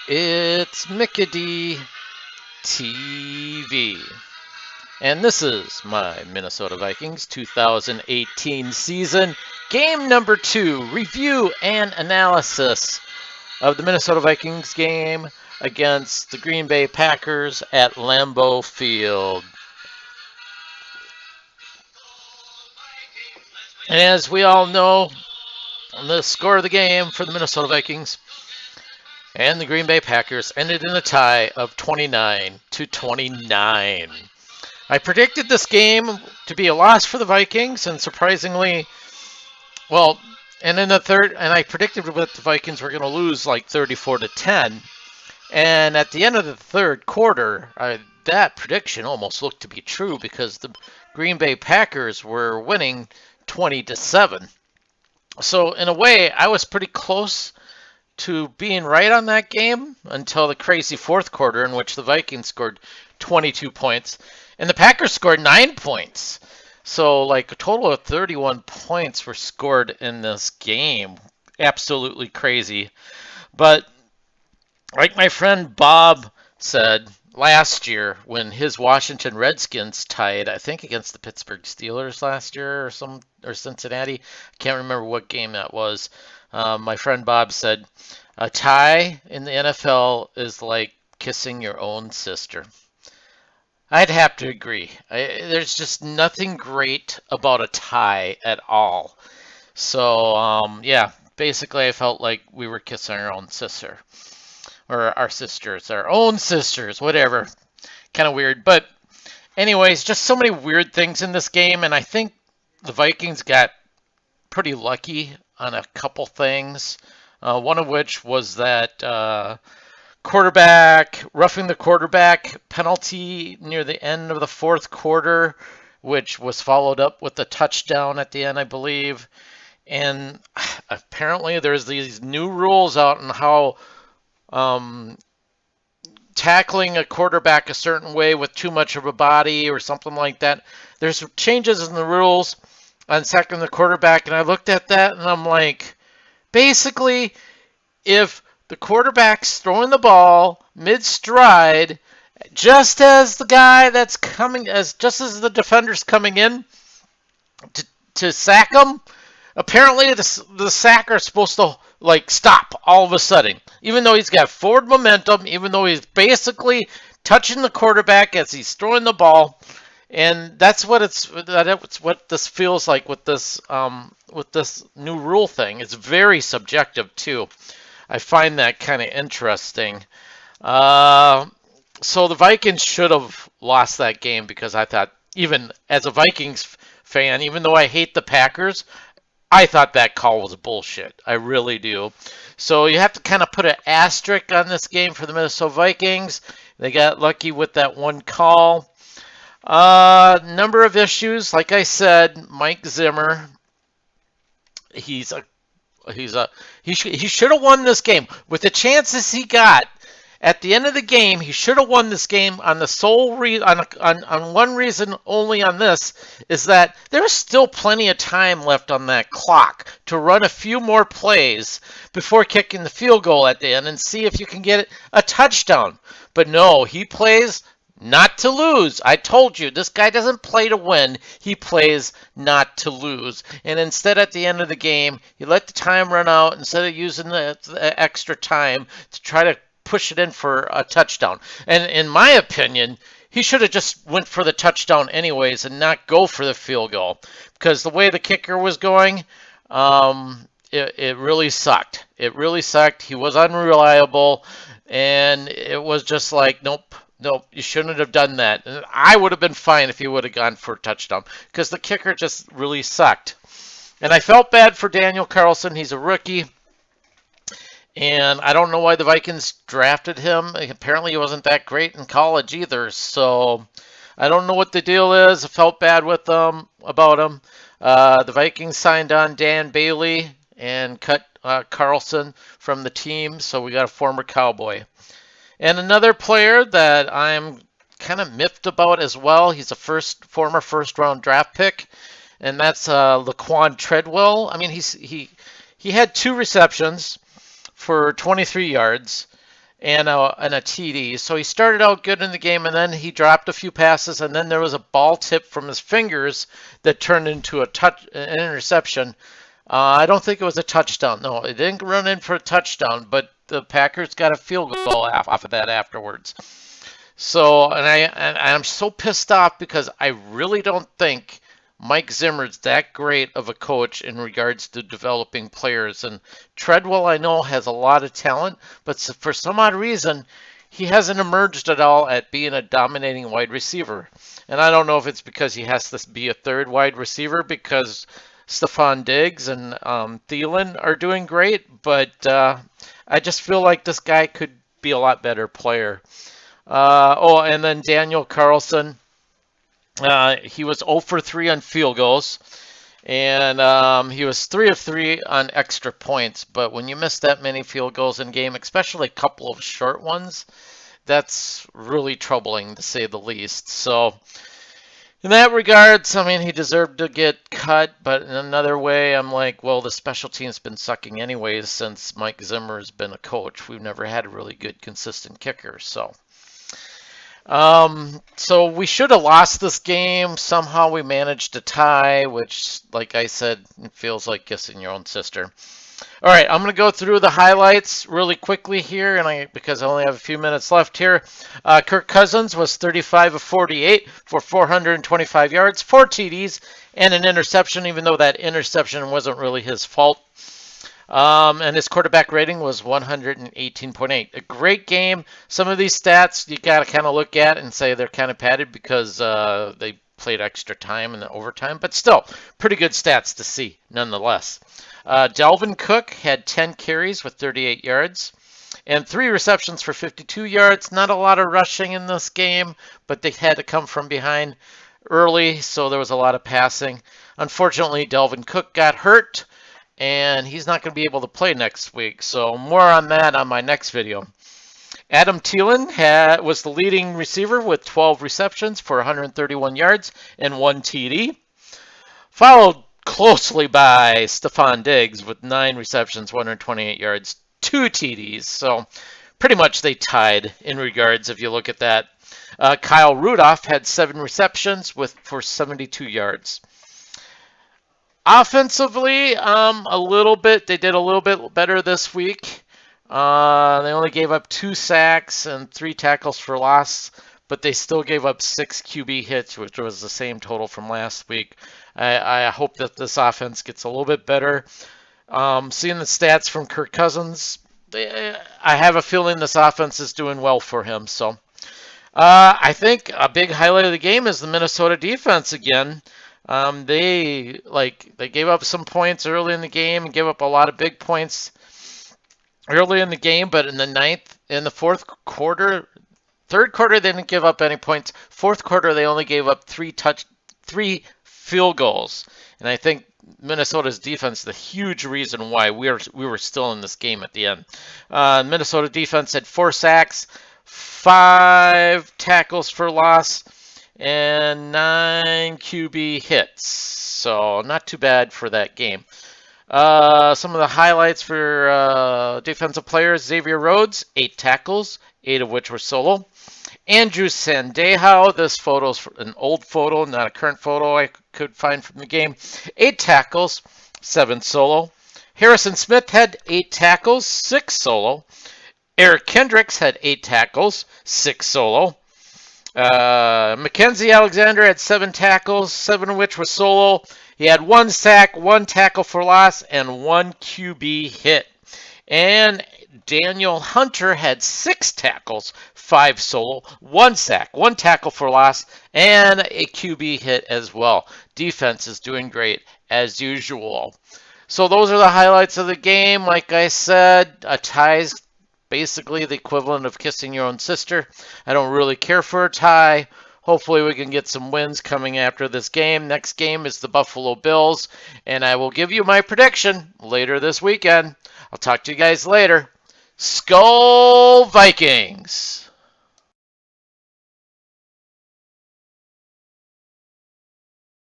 It's Mickey TV, and this is my Minnesota Vikings 2018 season game number 2 review and analysis of the Minnesota Vikings game against the Green Bay Packers at Lambeau Field. And as we all know, the score of the game for the Minnesota Vikings and the Green Bay Packers ended in a tie of 29-29. I predicted this game to be a loss for the Vikings, and surprisingly, well, and in the third, and I predicted that the Vikings were going to lose like 34-10. And at the end of the third quarter, that prediction almost looked to be true because the Green Bay Packers were winning 20-7. So in a way, I was pretty close to being right on that game until the crazy fourth quarter in which the Vikings scored 22 points and the Packers scored 9 points. So like a total of 31 points were scored in this game. Absolutely crazy. But like my friend Bob said last year when his Washington Redskins tied, I think against the Pittsburgh Steelers last year or Cincinnati. I can't remember what game that was. My friend Bob said a tie in the NFL is like kissing your own sister. I'd have to agree. There's just nothing great about a tie at all. So, yeah, basically I felt like we were kissing our own sister. Or our sisters, our own sisters, whatever. Kind of weird. But anyways, just so many weird things in this game, and I think the Vikings got pretty lucky on a couple things. One of which was that roughing the quarterback penalty near the end of the fourth quarter, which was followed up with a touchdown at the end, I believe. And apparently there's these new rules out on how tackling a quarterback a certain way with too much of a body or something like that. There's changes in the rules on sacking the quarterback, and I looked at that and I'm like, basically, if the quarterback's throwing the ball mid-stride, just as the defender's coming in to sack him, apparently the sacker is supposed to like stop all of a sudden, even though he's got forward momentum, even though he's basically touching the quarterback as he's throwing the ball. And that's what what this feels like with this new rule thing. It's very subjective too. I find that kind of interesting. So the Vikings should have lost that game because I thought, even as a Vikings fan, even though I hate the Packers, I thought that call was bullshit. I really do. So you have to kind of put an asterisk on this game for the Minnesota Vikings. They got lucky with that one call. Number of issues, like I said, Mike Zimmer. He should have won this game with the chances he got. At the end of the game, he should have won this game on the sole on one reason only. On this is that there's still plenty of time left on that clock to run a few more plays before kicking the field goal at the end and see if you can get a touchdown. But no, he plays not to lose. I told you, this guy doesn't play to win. He plays not to lose. And instead, at the end of the game, he let the time run out instead of using the extra time to try to push it in for a touchdown. And in my opinion, he should have just went for the touchdown anyways and not go for the field goal. Because the way the kicker was going, it really sucked. It really sucked. He was unreliable. And it was just like, nope, you shouldn't have done that. And I would have been fine if he would have gone for a touchdown. Because the kicker just really sucked. And I felt bad for Daniel Carlson. He's a rookie. And I don't know why the Vikings drafted him. Apparently he wasn't that great in college either. So I don't know what the deal is. I felt bad with about him. The Vikings signed on Dan Bailey and cut Carlson from the team. So we got a former Cowboy. And another player that I'm kind of miffed about as well. He's a former first-round draft pick. And that's Laquan Treadwell. I mean, he had 2 receptions for 23 yards, and a TD. So he started out good in the game, and then he dropped a few passes, and then there was a ball tip from his fingers that turned into an interception. I don't think it was a touchdown. No, it didn't run in for a touchdown, but the Packers got a field goal off of that afterwards. So, I'm so pissed off because I really don't think Mike Zimmer's that great of a coach in regards to developing players. And Treadwell, I know, has a lot of talent, but for some odd reason, he hasn't emerged at all at being a dominating wide receiver. And I don't know if it's because he has to be a third wide receiver because Stephon Diggs and Thielen are doing great, but I just feel like this guy could be a lot better player. And then Daniel Carlson. He was 0 for 3 on field goals, and he was 3 of 3 on extra points. But when you miss that many field goals in game, especially a couple of short ones, that's really troubling to say the least. So in that regards, I mean, he deserved to get cut, but in another way, I'm like, well, the special team's been sucking anyways since Mike Zimmer has been a coach. We've never had a really good, consistent kicker, so. So we should have lost this game. Somehow we managed to tie, which, like I said, it feels like kissing your own sister. All right, I'm going to go through the highlights really quickly here, and because I only have a few minutes left here. Kirk Cousins was 35 of 48 for 425 yards, 4 TDs, and an interception, even though that interception wasn't really his fault. And his quarterback rating was 118.8. A great game. Some of these stats you got to kind of look at and say they're kind of padded because they played extra time in the overtime, but still pretty good stats to see nonetheless. Dalvin Cook had 10 carries with 38 yards and 3 receptions for 52 yards. Not a lot of rushing in this game, but they had to come from behind early, so there was a lot of passing. Unfortunately, Dalvin Cook got hurt, and he's not going to be able to play next week. So more on that on my next video. Adam Thielen was the leading receiver with 12 receptions for 131 yards and 1 TD. Followed closely by Stephon Diggs with 9 receptions, 128 yards, 2 TDs. So pretty much they tied in regards if you look at that. Kyle Rudolph had 7 receptions for 72 yards. Offensively, they did a little bit better this week. They only gave up 2 sacks and 3 tackles for loss, but they still gave up 6 QB hits, which was the same total from last week. I hope that this offense gets a little bit better. Seeing the stats from Kirk Cousins, I have a feeling this offense is doing well for him. So I think a big highlight of the game is the Minnesota defense again. They gave up some points early in the game and gave up a lot of big points early in the game, but in the third quarter they didn't give up any points. Fourth quarter they only gave up 3 field goals, and I think Minnesota's defense is the huge reason why we were still in this game at the end. Minnesota defense had 4 sacks, 5 tackles for loss, and 9 QB hits. So not too bad for that game. Some of the highlights for defensive players: Xavier Rhodes, 8 tackles, 8 of which were solo. Andrew Sandejo, this photo's an old photo, not a current photo I could find from the game. 8 tackles, 7 solo. Harrison Smith had 8 tackles, 6 solo. Eric Kendricks had 8 tackles, 6 solo. Mackenzie Alexander had 7 tackles, 7 of which were solo. He had 1 sack, 1 tackle for loss, and 1 QB hit. And Daniel Hunter had 6 tackles, 5 solo, 1 sack, 1 tackle for loss, and a QB hit as well. Defense is doing great as usual. So those are the highlights of the game. Like I said, a tie's basically the equivalent of kissing your own sister. I don't really care for a tie. Hopefully we can get some wins coming after this game. Next game is the Buffalo Bills, and I will give you my prediction later this weekend. I'll talk to you guys later. Skol Vikings!